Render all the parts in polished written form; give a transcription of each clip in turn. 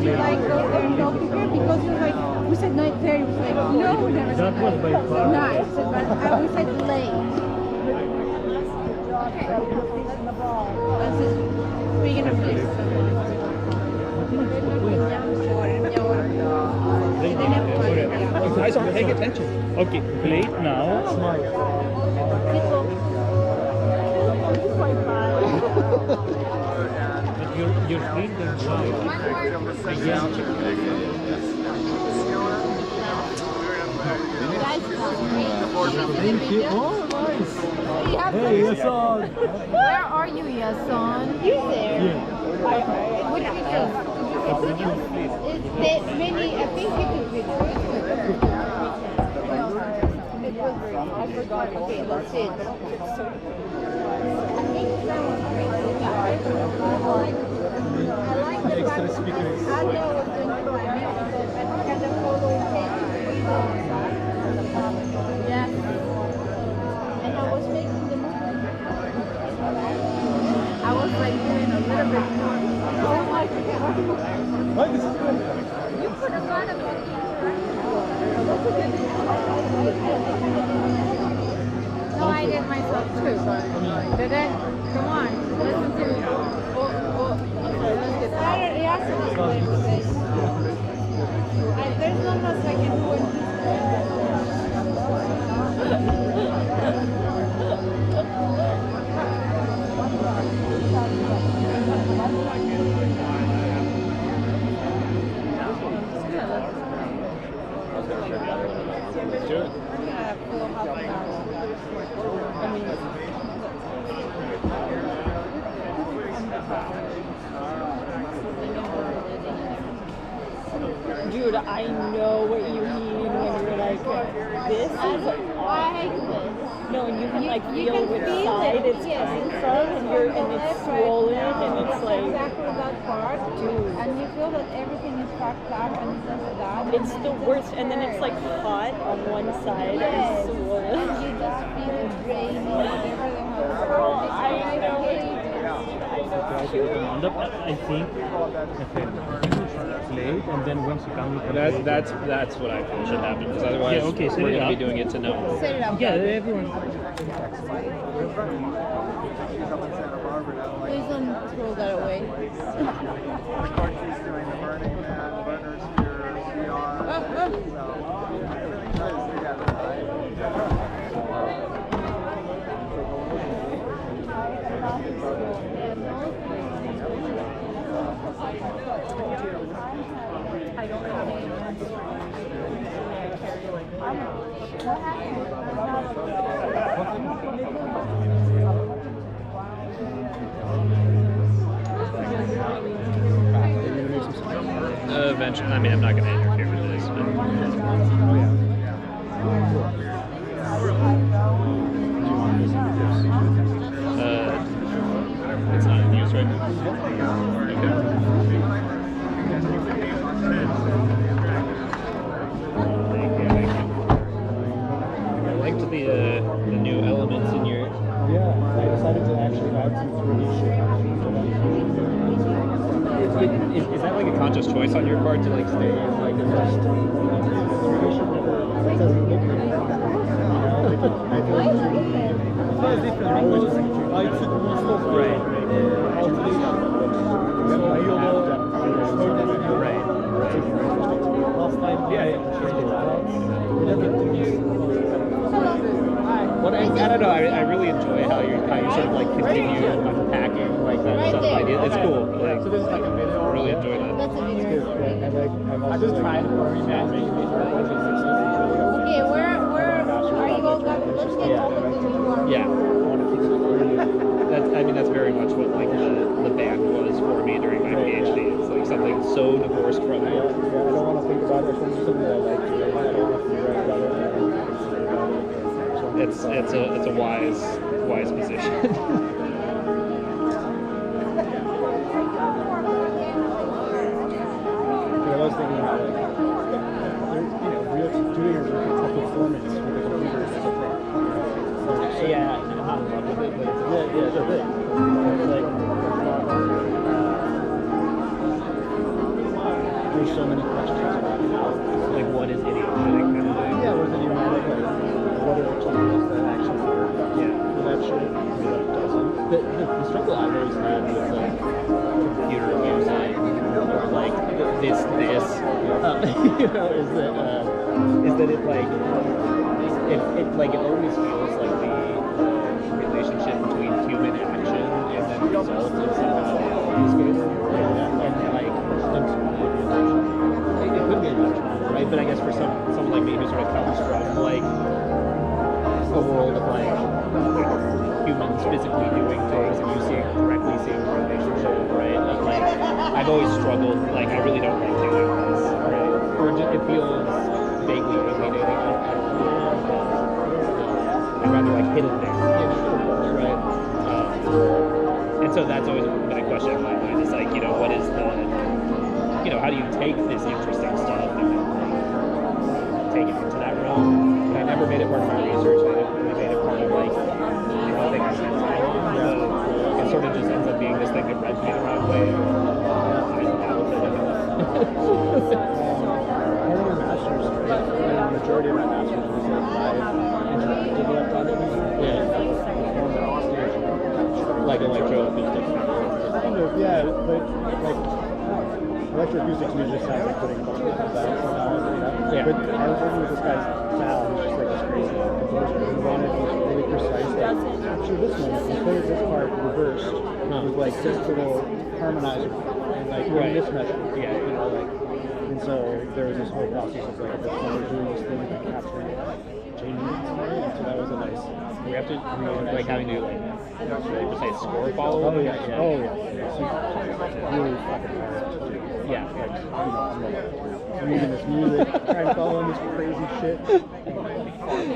would you like go there and talk to her? Because he was like, we said 9:30. He was like, no, we never said That was by far. nice. But we said late. Speaking of this. Guys, paying attention. Okay, plate now. But your feet don't show. Thank you. Oh, nice. Hey, Yason. Where are you, Yason? You're there. Yeah. Which picture? It's the mini, I think you took pictures. It was very good. I forgot. Okay, let's see it. I like the Extra fact speakers. I know I was doing it for me because I kind of follow him. Yeah. And I was making the movie. I was like doing a little bit more. Oh my God. Oh, this is good. You put a lot of No, I did myself too. Did it? Come on, listen to me. Let's get started. Yes, there's not much I can do when Dude, I know what you mean when you're like, this is like this. no, and you can like You feel can which feel side it, it's yes. coming from, and it's swollen, and it's like, exactly that part, dude. and you feel that everything is fucked up and it's just that. It's the worst, and then it's like hot on one side Yes. and swollen. And you just feel it draining whatever the hell. Girl, I know what you I think plate, and then once you come with That's what I feel should happen, because otherwise Yeah, okay, set we're it going to be up. doing it to no one. Set it up. yeah, everyone. Please don't throw that away. I don't have any answer. Eventually, I mean, I'm not going to interfere with this, but it's not in use right now. I liked the new elements in your. Yeah, I decided to actually add some 3D shit. Is that like a conscious choice on your part to like stay in like a just? 3D shit never doesn't look good. You know, I feel like 3D. It's different. I took most of the Right. how to do that. So you will Right. last time. Yeah. What I don't know. I really enjoy how you sort of like continue unpacking like that Right stuff. there. Like it's cool. Like So this is like a video. I really enjoy that. That's a video. And like I'm just trying to remake it. Okay, where are you all going? Let's get all of the new ones. Yeah. That's very much what like the band was for me during my PhD. It's like something so divorced from it. I don't want to think about it. It's something that I like. I don't want to figure out about it. It's a wise position. I was thinking about like, we're doing a performance with the computer is a thing. So, Yeah, I'm not in love with it, but yeah, it's a thing. It's like, there's so many questions about how, Like, what is idiomatic kind of thing? yeah, was idiomatic, like, what are the tools that actually work for that shit, and what doesn't. The struggle I've always had with, like, Computer music, or like this, you know, is that it like, it like, it always feels like the relationship between human action and then result is somehow obfuscated, and like, it could be intentional, right? But I guess for someone like me who sort of comes from like a world of like humans physically doing things and you directly seeing the relationship, right? And like, I've always struggled, like, I really don't like doing this, right? Or it feels vaguely alienating. I'd rather like hidden things, right? And so that's always been a question in my mind, is like, you know, what is the, you know, how do you take this interesting stuff and then like, take it into that realm? And I never made it part of my research. I never really made it part of like anything I spent time on. So it sort of just ends up being this thing that rubs me the wrong way. I dabbled in it. part of your master's, right? And the majority of my master's was like live interactive electronics. Yeah. Like electroacoustics. Kind of, yeah, but like electroacoustics to me just sounds like putting a bunch of different sounds somehow. Yeah. But I was working with this guy's Sal, who's just like this crazy composer who wanted these really precise, like, capture this moment and play this part reversed with like this little harmonizer and like this measure. Yeah. You know, like, and so there was this whole process of like this one doing this thing and capturing it, changing it in some way. And so that was a nice. We have to, like, having to, like, precise score follow. Oh yeah. It's really fucking hard. Yeah. Like, you know, I'm like reading this music, trying to follow this crazy shit.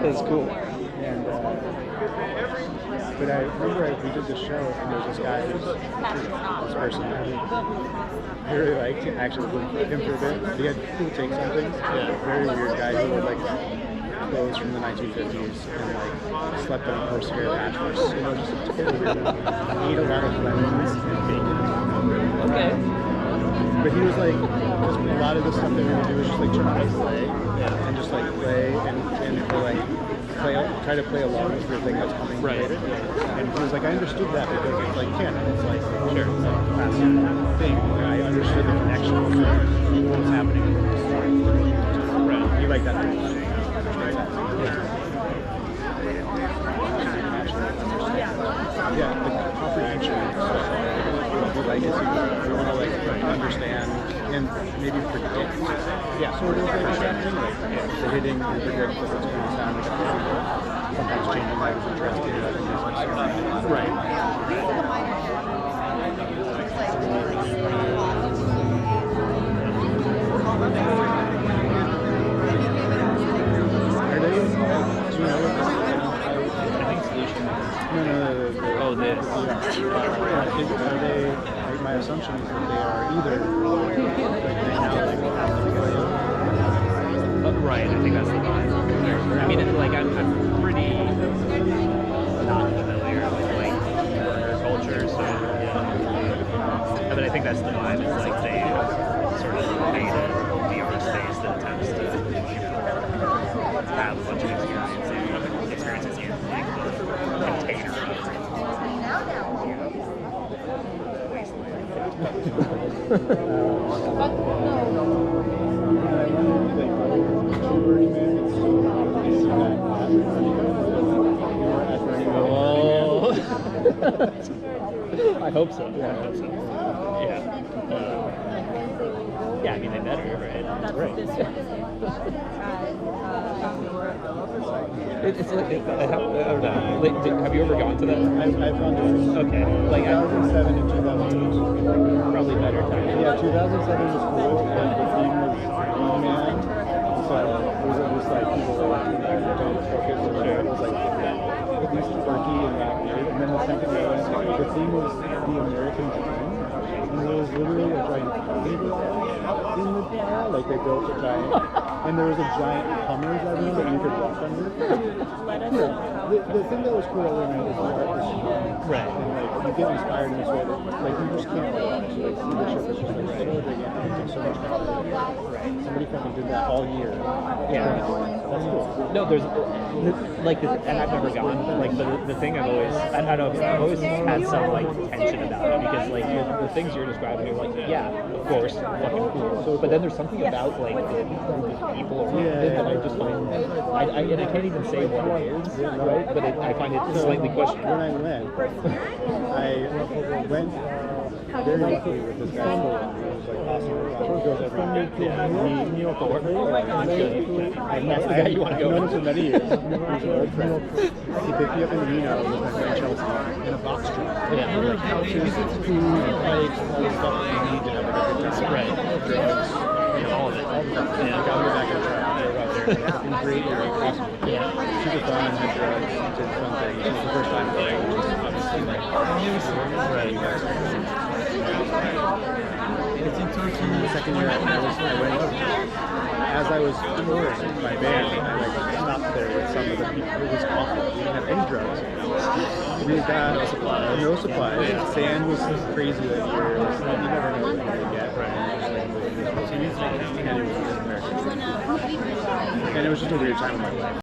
That's cool. And but I remember we did this show and there was this guy this person I really liked, actually lived him for a bit. He had cool takes on things. Yeah. Very weird guy who would like clothes from the 1950s and like slept on a horsehair mattress. You know, just totally weird. Ate a lot of lemons and bacon. Okay. But he was like, just a lot of the stuff that we would do was just like turn on a play and just like play and like try to play along with your thing that's coming later. And he was like, I understood that because it's like canon. It's like a classic thing. I understood the connection between what was happening in the story. Right. He liked that thing. Yeah, the comprehension. We like to see, we want to like understand and maybe predict. Yeah, sort of like happening, like the hitting and predict what's going to sound like a thing. Sometimes changing that is interesting. Right. Are they? Do you know what this is? I think solution. No. Oh, this. Are they? Like, my assumption is that they are either like they now like have to go. Right, I think that's the vibe. I mean, like, I'm pretty not familiar with like burger culture, so yeah. But I think that's the vibe. It's like they sort of made a VR space that attempts to have a bunch of experiences in like the container of I hope so. Yeah. I hope so. Yeah. Yeah, I mean, they better, right? That's right. It's like, I don't know. Like, have you ever gone to that? I've gone to it. Okay. Like, 2007 and 2008. Probably better time. Yeah, 2007 was cool, but the theme was man. So it was like people were like, don't focus or whatever. It was like at least quirky and that weird. And then the second one, the theme was the American dream. And there was literally a giant party in the bar. Like they built a giant, and there was a giant Hummer driving that you could walk under. The thing that was cool about learning is the art is Right. and like you get inspired in this way that like you just can't like honestly like see the ship is just like so gigantic and so Somebody fucking did that all year. Yeah. That's cool. No, there's like, and I've never gone, but like the thing I've always, I don't know, I've always had some like tension about it because like the things you're describing are like, yeah, of course, fucking cool. But then there's something about like the people around it that I just find, and I can't even say what it is, right? But I find it slightly questionable. When I went very lucky with this guy. It was like awesome. He goes every week. Yeah. He went to work. That's the guy you want to go I've known him with. for many years. He's an old friend. He picked me up in Reno with my friend Chelsea in a box truck. Yeah. Like couches, food, bikes, all the stuff that you need to have a good time. Right. Drugs, you know, all of it. Yeah. Got me back in the truck. It was great. It was awesome. Yeah. Super fun. Had drugs. Did fun things. It was the first time going, which is obviously like Right. The second year I went, as I was touring my band, I stopped there with some of the people. It was awful. We didn't have any drugs. We got no supplies. Sand was crazy that year. It was like, you never know what you're going to get. And it was just a weird time in my life.